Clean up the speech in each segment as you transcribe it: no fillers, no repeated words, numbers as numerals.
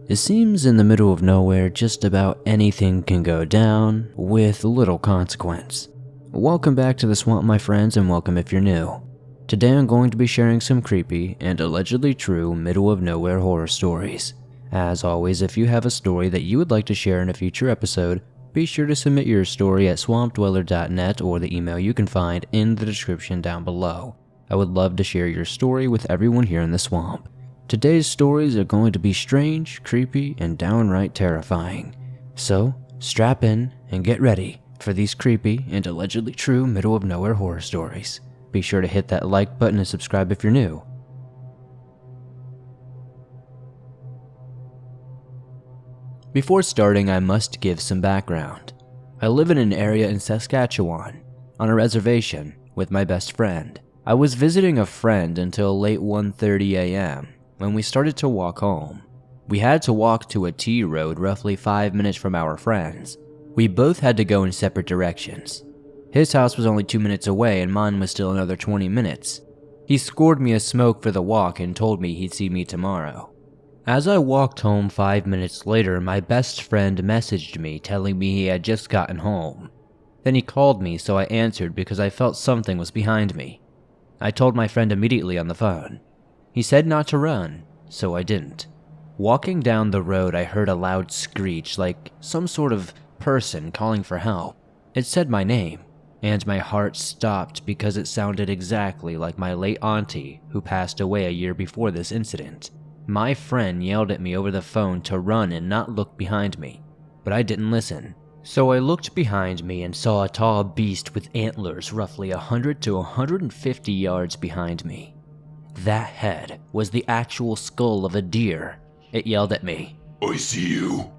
It seems in the middle of nowhere, just about anything can go down with little consequence. Welcome back to the swamp, my friends, and welcome if you're new. Today I'm going to be sharing some creepy and allegedly true middle of nowhere horror stories. As always, if you have a story that you would like to share in a future episode, be sure to submit your story at swampdweller.net or the email you can find in the description down below. I would love to share your story with everyone here in the swamp. Today's stories are going to be strange, creepy, and downright terrifying. So, strap in and get ready for these creepy and allegedly true middle of nowhere horror stories. Be sure to hit that like button and subscribe if you're new. Before starting, I must give some background. I live in an area in Saskatchewan, on a reservation, with my best friend. I was visiting a friend until late 1:30 a.m. when we started to walk home. We had to walk to a T road roughly 5 minutes from our friend's. We both had to go in separate directions. His house was only 2 minutes away and mine was still another 20 minutes. He scored me a smoke for the walk and told me he'd see me tomorrow. As I walked home 5 minutes later, my best friend messaged me telling me he had just gotten home. Then he called me, so I answered because I felt something was behind me. I told my friend immediately on the phone. He said not to run, so I didn't. Walking down the road, I heard a loud screech like some sort of person calling for help. It said my name, and my heart stopped because it sounded exactly like my late auntie who passed away a year before this incident. My friend yelled at me over the phone to run and not look behind me, but I didn't listen. So I looked behind me and saw a tall beast with antlers roughly 100 to 150 yards behind me. That head was the actual skull of a deer. It yelled at me, "I see you,"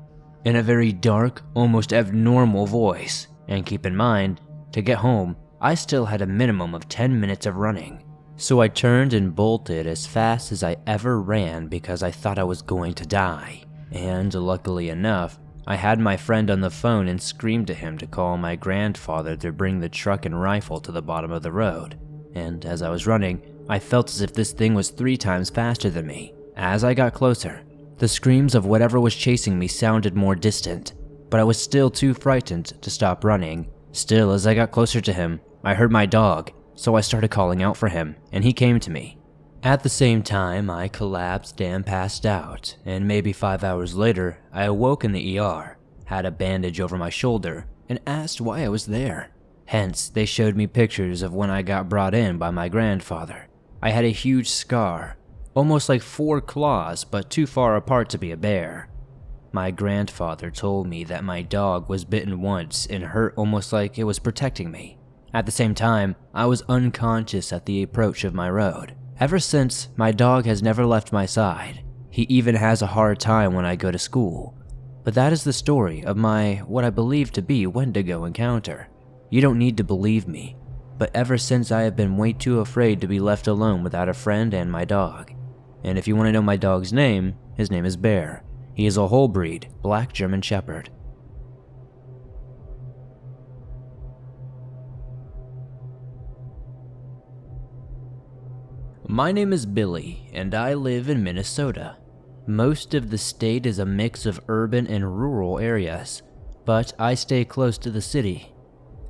in a very dark, almost abnormal voice. And keep in mind, to get home, I still had a minimum of 10 minutes of running. So I turned and bolted as fast as I ever ran because I thought I was going to die. And luckily enough, I had my friend on the phone and screamed to him to call my grandfather to bring the truck and rifle to the bottom of the road. And as I was running, I felt as if this thing was 3 times faster than me. As I got closer, the screams of whatever was chasing me sounded more distant, but I was still too frightened to stop running. Still, as I got closer to him, I heard my dog, so I started calling out for him, and he came to me. At the same time, I collapsed and passed out, and maybe 5 hours later, I awoke in the ER, had a bandage over my shoulder, and asked why I was there. Hence, they showed me pictures of when I got brought in by my grandfather. I had a huge scar, almost like 4 claws, but too far apart to be a bear. My grandfather told me that my dog was bitten once and hurt almost like it was protecting me. At the same time, I was unconscious at the approach of my road. Ever since, my dog has never left my side. He even has a hard time when I go to school. But that is the story of my, what I believe to be, Wendigo encounter. You don't need to believe me, but ever since I have been way too afraid to be left alone without a friend and my dog. And if you want to know my dog's name, his name is Bear. He is a whole breed, black German Shepherd. My name is Billy, and I live in Minnesota. Most of the state is a mix of urban and rural areas, but I stay close to the city.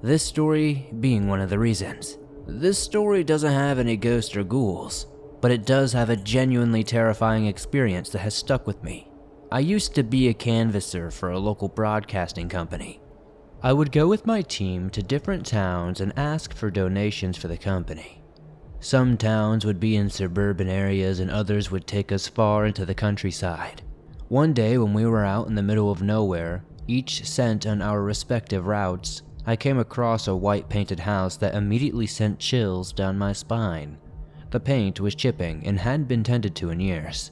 This story being one of the reasons. This story doesn't have any ghosts or ghouls, but it does have a genuinely terrifying experience that has stuck with me. I used to be a canvasser for a local broadcasting company. I would go with my team to different towns and ask for donations for the company. Some towns would be in suburban areas and others would take us far into the countryside. One day when we were out in the middle of nowhere, each sent on our respective routes, I came across a white painted house that immediately sent chills down my spine. The paint was chipping and hadn't been tended to in years.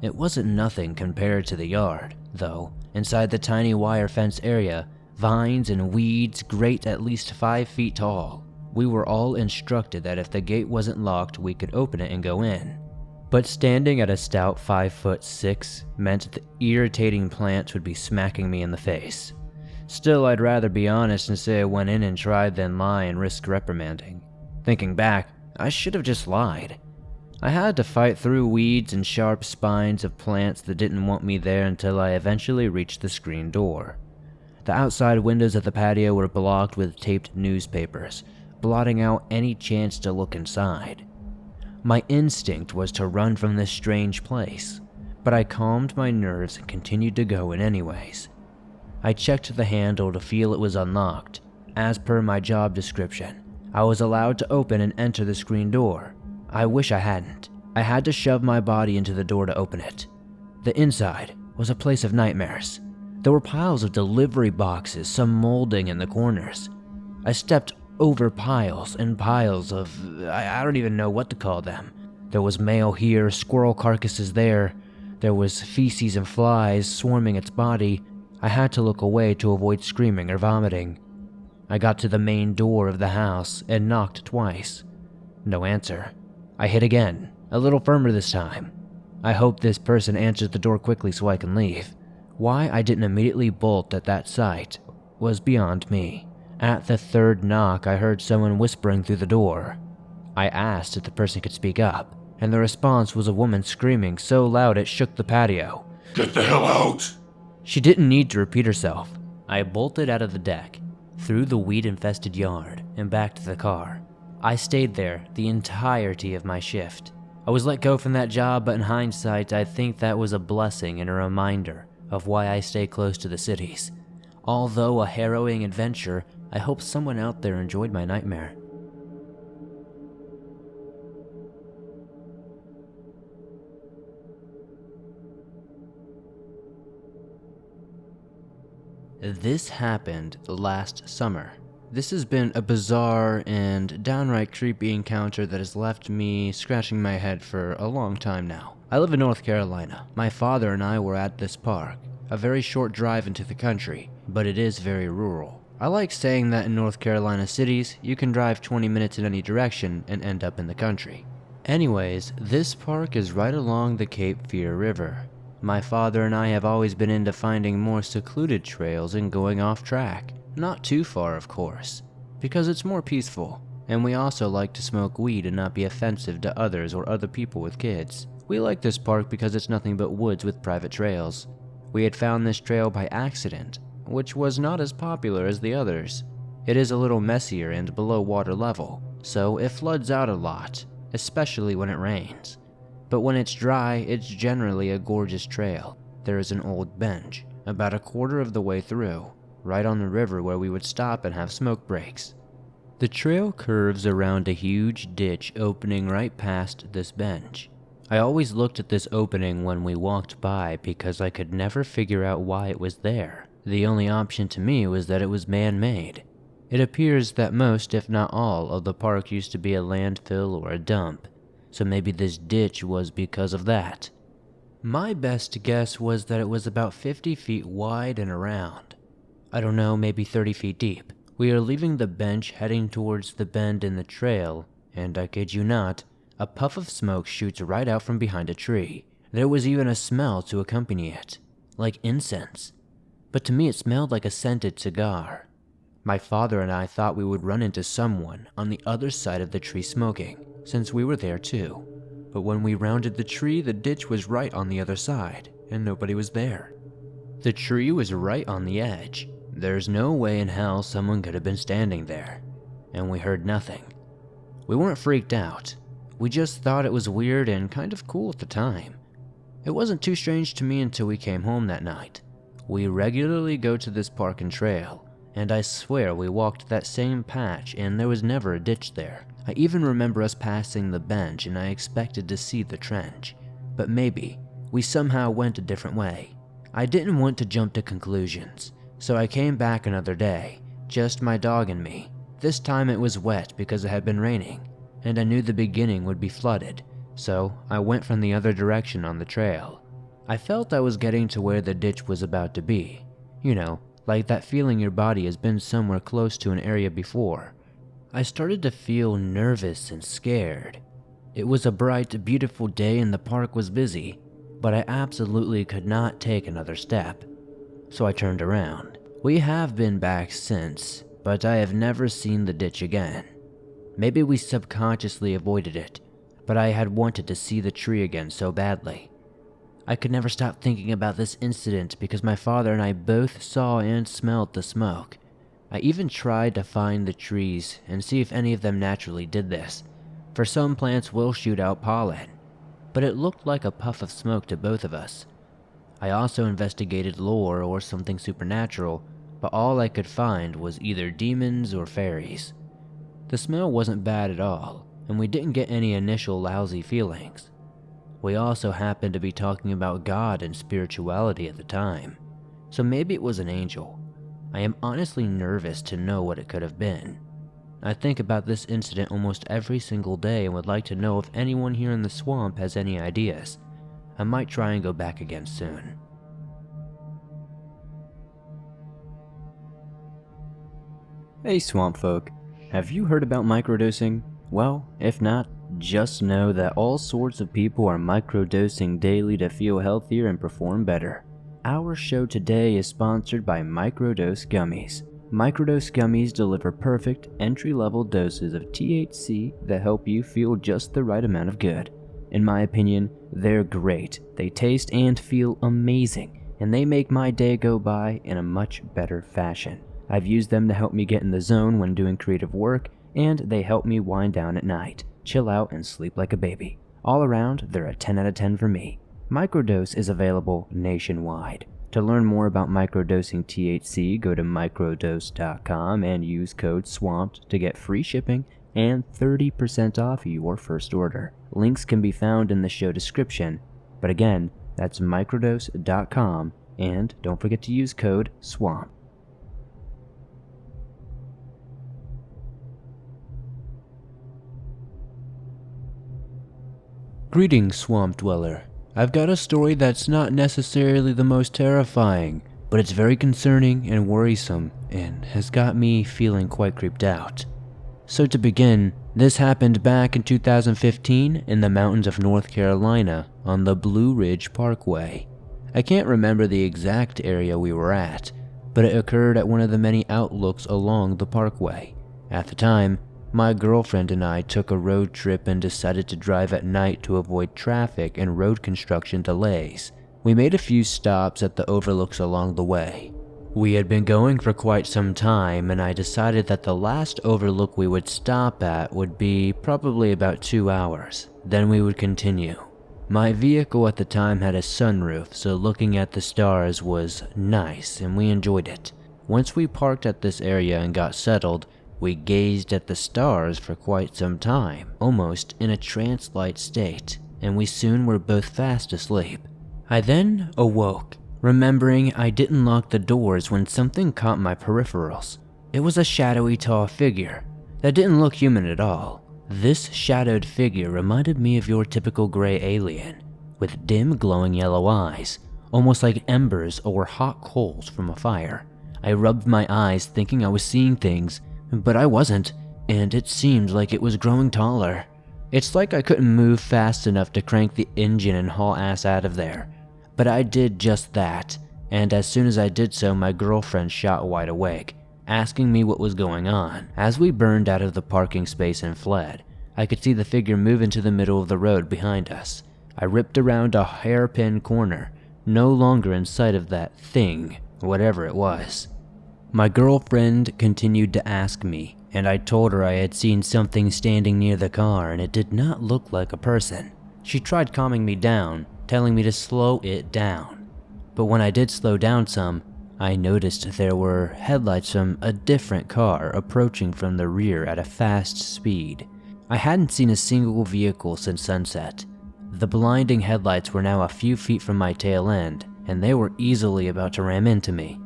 It wasn't nothing compared to the yard, though. Inside the tiny wire fence area, vines and weeds grate at least 5 feet tall. We were all instructed that if the gate wasn't locked, we could open it and go in. But standing at a stout 5'6" meant the irritating plants would be smacking me in the face. Still, I'd rather be honest and say I went in and tried than lie and risk reprimanding. Thinking back, I should have just lied. I had to fight through weeds and sharp spines of plants that didn't want me there until I eventually reached the screen door. The outside windows of the patio were blocked with taped newspapers, blotting out any chance to look inside. My instinct was to run from this strange place, but I calmed my nerves and continued to go in anyways. I checked the handle to feel it was unlocked. As per my job description, I was allowed to open and enter the screen door. I wish I hadn't. I had to shove my body into the door to open it. The inside was a place of nightmares. There were piles of delivery boxes, some molding in the corners. I stepped over piles and piles of, I don't even know what to call them. There was mail here, squirrel carcasses there. There was feces and flies swarming its body. I had to look away to avoid screaming or vomiting. I got to the main door of the house and knocked twice. No answer. I hit again, a little firmer this time. I hope this person answers the door quickly so I can leave. Why I didn't immediately bolt at that sight was beyond me. At the third knock, I heard someone whispering through the door. I asked if the person could speak up, and the response was a woman screaming so loud it shook the patio. "Get the hell out!" She didn't need to repeat herself. I bolted out of the deck, through the weed-infested yard, and back to the car. I stayed there the entirety of my shift. I was let go from that job, but in hindsight, I think that was a blessing and a reminder of why I stay close to the cities. Although a harrowing adventure, I hope someone out there enjoyed my nightmare. This happened last summer. This has been a bizarre and downright creepy encounter that has left me scratching my head for a long time now. I live in North Carolina. My father and I were at this park, a very short drive into the country, but it is very rural. I like saying that in North Carolina cities, you can drive 20 minutes in any direction and end up in the country. Anyways, this park is right along the Cape Fear River. My father and I have always been into finding more secluded trails and going off track. Not too far, of course, because it's more peaceful. And we also like to smoke weed and not be offensive to others or other people with kids. We like this park because it's nothing but woods with private trails. We had found this trail by accident, which was not as popular as the others. It is a little messier and below water level, so it floods out a lot, especially when it rains. But when it's dry, it's generally a gorgeous trail. There is an old bench, about a quarter of the way through, right on the river where we would stop and have smoke breaks. The trail curves around a huge ditch opening right past this bench. I always looked at this opening when we walked by because I could never figure out why it was there. The only option to me was that it was man-made. It appears that most, if not all, of the park used to be a landfill or a dump, so maybe this ditch was because of that. My best guess was that it was about 50 feet wide and around. I don't know, maybe 30 feet deep. We are leaving the bench heading towards the bend in the trail, and I kid you not, a puff of smoke shoots right out from behind a tree. There was even a smell to accompany it, like incense. But to me it smelled like a scented cigar. My father and I thought we would run into someone on the other side of the tree smoking, since we were there too. But when we rounded the tree, the ditch was right on the other side, and nobody was there. The tree was right on the edge. There's no way in hell someone could have been standing there, and we heard nothing. We weren't freaked out. We just thought it was weird and kind of cool at the time. It wasn't too strange to me until we came home that night. We regularly go to this park and trail, and I swear we walked that same patch and there was never a ditch there. I even remember us passing the bench and I expected to see the trench, but maybe we somehow went a different way. I didn't want to jump to conclusions, so I came back another day, just my dog and me. This time it was wet because it had been raining, and I knew the beginning would be flooded, so I went from the other direction on the trail. I felt I was getting to where the ditch was about to be. You know, like that feeling your body has been somewhere close to an area before. I started to feel nervous and scared. It was a bright, beautiful day and the park was busy, but I absolutely could not take another step. So I turned around. We have been back since, but I have never seen the ditch again. Maybe we subconsciously avoided it, but I had wanted to see the tree again so badly. I could never stop thinking about this incident because my father and I both saw and smelled the smoke. I even tried to find the trees and see if any of them naturally did this, for some plants will shoot out pollen, but it looked like a puff of smoke to both of us. I also investigated lore or something supernatural, but all I could find was either demons or fairies. The smell wasn't bad at all, and we didn't get any initial lousy feelings. We also happened to be talking about God and spirituality at the time, so maybe it was an angel. I am honestly nervous to know what it could have been. I think about this incident almost every single day and would like to know if anyone here in the swamp has any ideas. I might try and go back again soon. Hey swamp folk, have you heard about microdosing? Well, if not, just know that all sorts of people are microdosing daily to feel healthier and perform better. Our show today is sponsored by Microdose Gummies. Microdose Gummies deliver perfect, entry-level doses of THC that help you feel just the right amount of good. In my opinion, they're great. They taste and feel amazing, and they make my day go by in a much better fashion. I've used them to help me get in the zone when doing creative work, and they help me wind down at night, chill out, and sleep like a baby. All around, they're a 10 out of 10 for me. Microdose is available nationwide. To learn more about microdosing THC, go to microdose.com and use code SWAMPED to get free shipping and 30% off your first order. Links can be found in the show description, but again, that's microdose.com, and don't forget to use code SWAMP. Greetings, Swamp Dweller. I've got a story that's not necessarily the most terrifying, but it's very concerning and worrisome, and has got me feeling quite creeped out. So to begin, this happened back in 2015 in the mountains of North Carolina on the Blue Ridge Parkway. I can't remember the exact area we were at, but it occurred at one of the many outlooks along the parkway. At the time, my girlfriend and I took a road trip and decided to drive at night to avoid traffic and road construction delays. We made a few stops at the overlooks along the way. We had been going for quite some time, and I decided that the last overlook we would stop at would be probably about 2 hours. Then we would continue. My vehicle at the time had a sunroof, so looking at the stars was nice and we enjoyed it. Once we parked at this area and got settled, we gazed at the stars for quite some time, almost in a trance-like state, and we soon were both fast asleep. I then awoke, remembering I didn't lock the doors when something caught my peripherals. It was a shadowy tall figure that didn't look human at all. This shadowed figure reminded me of your typical gray alien, with dim glowing yellow eyes, almost like embers or hot coals from a fire. I rubbed my eyes thinking I was seeing things, but I wasn't, and it seemed like it was growing taller. It's like I couldn't move fast enough to crank the engine and haul ass out of there. But I did just that, and as soon as I did so, my girlfriend shot wide awake, asking me what was going on. As we burned out of the parking space and fled, I could see the figure move into the middle of the road behind us. I ripped around a hairpin corner, no longer in sight of that thing, whatever it was. My girlfriend continued to ask me, and I told her I had seen something standing near the car and it did not look like a person. She tried calming me down, telling me to slow it down. But when I did slow down some, I noticed there were headlights from a different car approaching from the rear at a fast speed. I hadn't seen a single vehicle since sunset. The blinding headlights were now a few feet from my tail end, and they were easily about to ram into me.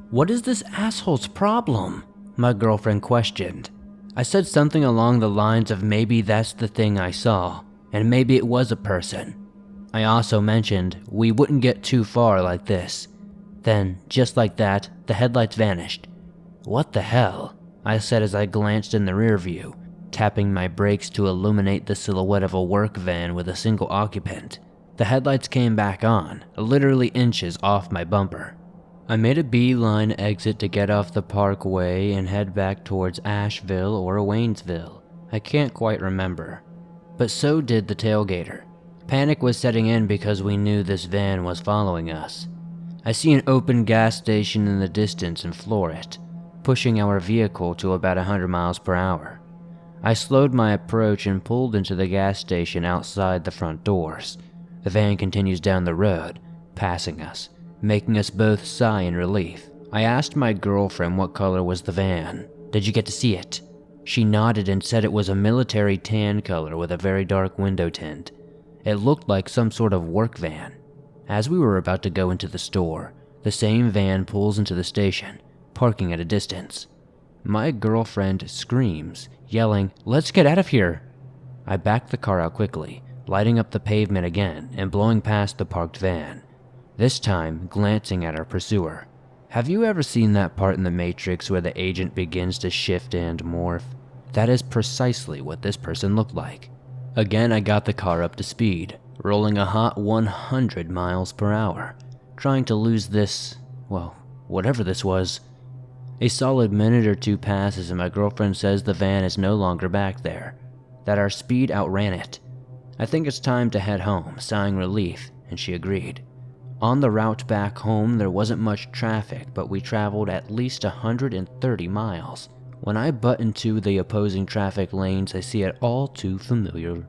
"What is this asshole's problem?" my girlfriend questioned. I said something along the lines of maybe that's the thing I saw, and maybe it was a person. I also mentioned we wouldn't get too far like this. Then, just like that, the headlights vanished. "What the hell?" I said as I glanced in the rear view, tapping my brakes to illuminate the silhouette of a work van with a single occupant. The headlights came back on, literally inches off my bumper. I made a beeline exit to get off the parkway and head back towards Asheville or Waynesville. I can't quite remember. but so did the tailgater. Panic was setting in because we knew this van was following us. I see an open gas station in the distance and floor it, pushing our vehicle to about 100 miles per hour. I slowed my approach and pulled into the gas station outside the front doors. The van continues down the road, passing us, making us both sigh in relief. I asked my girlfriend what color was the van. Did you get to see it? She nodded and said it was a military tan color with a very dark window tint. It looked like some sort of work van. As we were about to go into the store, the same van pulls into the station, parking at a distance. My girlfriend screams, yelling, "Let's get out of here!" I backed the car out quickly, lighting up the pavement again and blowing past the parked van, this time glancing at our pursuer. Have you ever seen that part in The Matrix where the agent begins to shift and morph? That is precisely what this person looked like. Again, I got the car up to speed, rolling a hot 100 miles per hour, trying to lose this, well, whatever this was. A solid minute or two passes and my girlfriend says the van is no longer back there, that our speed outran it. I think it's time to head home, sighing relief, and she agreed. On the route back home, there wasn't much traffic, but we traveled at least 130 miles. When I butt into the opposing traffic lanes, I see it all too familiar.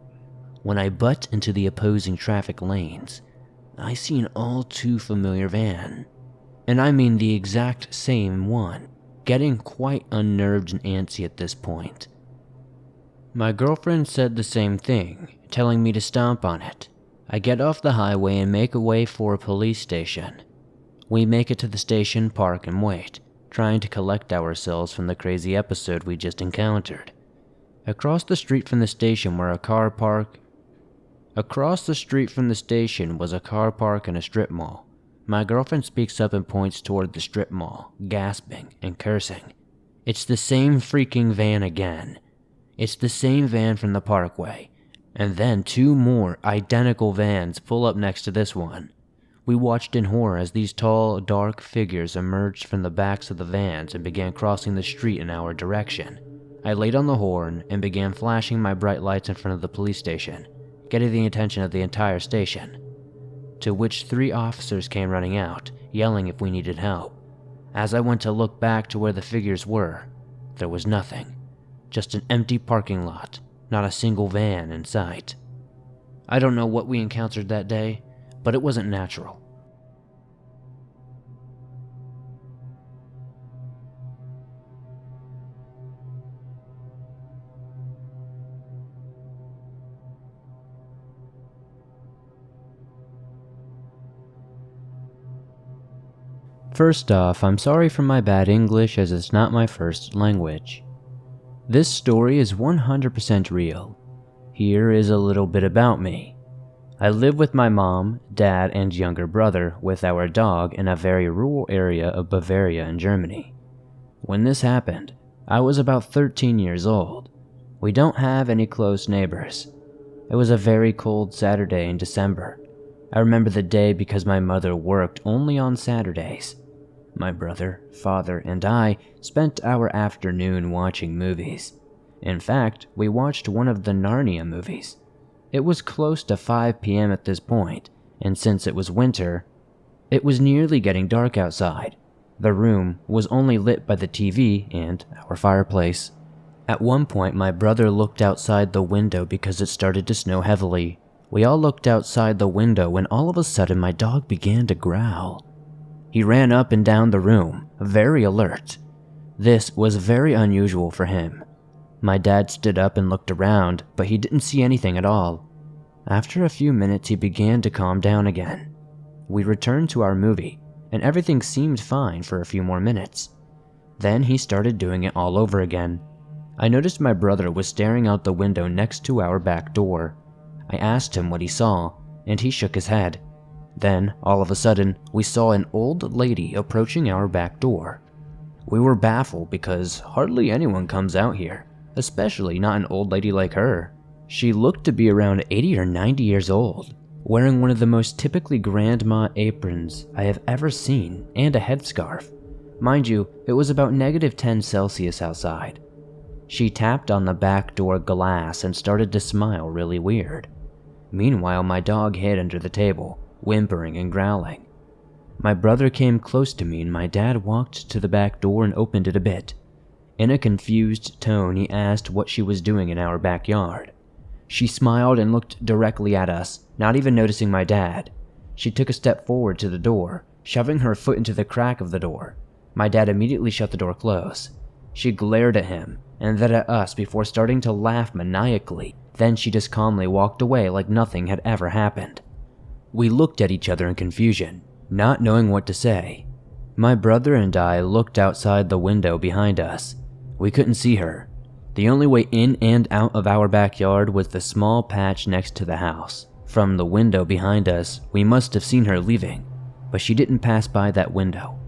I see an all too familiar van. And I mean the exact same one, getting quite unnerved and antsy at this point. My girlfriend said the same thing, telling me to stomp on it. I get off the highway and make a way for a police station. We make it to the station, park, and wait, trying to collect ourselves from the crazy episode we just encountered. Across the street from the station was a car park and a strip mall. My girlfriend speaks up and points toward the strip mall, gasping and cursing. It's the same freaking van again. It's the same van from the parkway. And then 2 more identical vans pull up next to this one. We watched in horror as these tall, dark figures emerged from the backs of the vans and began crossing the street in our direction. I laid on the horn and began flashing my bright lights in front of the police station, getting the attention of the entire station. To which 3 officers came running out, yelling if we needed help. As I went to look back to where the figures were, there was nothing. Just an empty parking lot. Not a single van in sight. I don't know what we encountered that day, but it wasn't natural. First off, I'm sorry for my bad English as it's not my first language. This story is 100% real. Here is a little bit about me. I live with my mom, dad, and younger brother with our dog in a very rural area of Bavaria in Germany. When this happened, I was about 13 years old. We don't have any close neighbors. It was a very cold Saturday in December. I remember the day because my mother worked only on Saturdays. My brother, father, and I spent our afternoon watching movies. In fact, we watched one of the Narnia movies. It was close to 5 p.m. at this point, and since it was winter, it was nearly getting dark outside. The room was only lit by the TV and our fireplace. At one point, my brother looked outside the window because it started to snow heavily. We all looked outside the window when all of a sudden my dog began to growl. He ran up and down the room, very alert. This was very unusual for him. My dad stood up and looked around, but he didn't see anything at all. After a few minutes, he began to calm down again. We returned to our movie, and everything seemed fine for a few more minutes. Then he started doing it all over again. I noticed my brother was staring out the window next to our back door. I asked him what he saw, and he shook his head. Then, all of a sudden, we saw an old lady approaching our back door. We were baffled because hardly anyone comes out here, especially not an old lady like her. She looked to be around 80 or 90 years old, wearing one of the most typically grandma aprons I have ever seen and a headscarf. Mind you, it was about -10 Celsius outside. She tapped on the back door glass and started to smile really weird. Meanwhile, my dog hid under the table, whimpering and growling. My brother came close to me and my dad walked to the back door and opened it a bit. In a confused tone, he asked what she was doing in our backyard. She smiled and looked directly at us, not even noticing my dad. She took a step forward to the door, shoving her foot into the crack of the door. My dad immediately shut the door close. She glared at him, and then at us before starting to laugh maniacally. Then she just calmly walked away like nothing had ever happened. We looked at each other in confusion, not knowing what to say. My brother and I looked outside the window behind us. We couldn't see her. The only way in and out of our backyard was the small patch next to the house. From the window behind us, we must have seen her leaving, but she didn't pass by that window.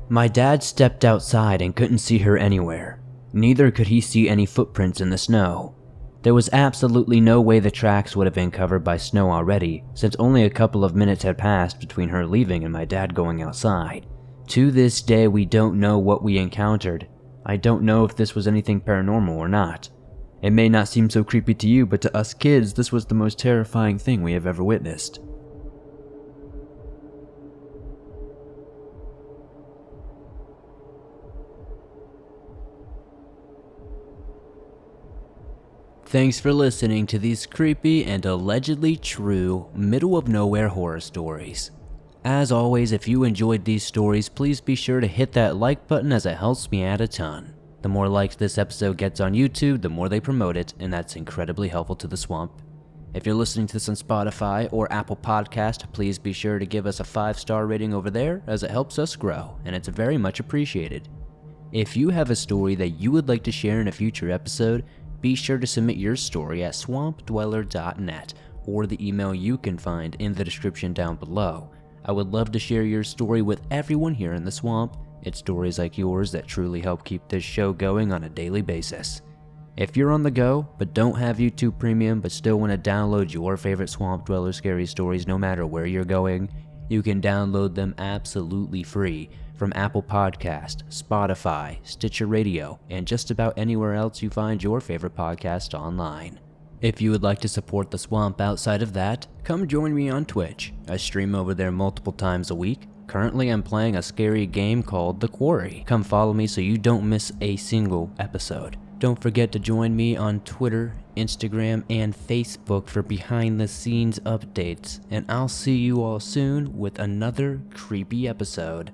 My dad stepped outside and couldn't see her anywhere. Neither could he see any footprints in the snow. There was absolutely no way the tracks would have been covered by snow already, since only a couple of minutes had passed between her leaving and my dad going outside. To this day, we don't know what we encountered. I don't know if this was anything paranormal or not. It may not seem so creepy to you, but to us kids, this was the most terrifying thing we have ever witnessed. Thanks for listening to these creepy and allegedly true middle-of-nowhere horror stories. As always, if you enjoyed these stories, please be sure to hit that like button as it helps me out a ton. The more likes this episode gets on YouTube, the more they promote it, and that's incredibly helpful to the swamp. If you're listening to this on Spotify or Apple Podcast, please be sure to give us a 5-star rating over there, as it helps us grow, and it's very much appreciated. If you have a story that you would like to share in a future episode, be sure to submit your story at swampdweller.net or the email you can find in the description down below. I would love to share your story with everyone here in the swamp. It's stories like yours that truly help keep this show going on a daily basis. If you're on the go, but don't have YouTube Premium but still want to download your favorite Swamp Dweller scary stories no matter where you're going, you can download them absolutely free from Apple Podcast, Spotify, Stitcher Radio, and just about anywhere else you find your favorite podcast online. If you would like to support the swamp outside of that, come join me on Twitch. I stream over there multiple times a week. Currently, I'm playing a scary game called The Quarry. Come follow me so you don't miss a single episode. Don't forget to join me on Twitter, Instagram, and Facebook for behind-the-scenes updates. And I'll see you all soon with another creepy episode.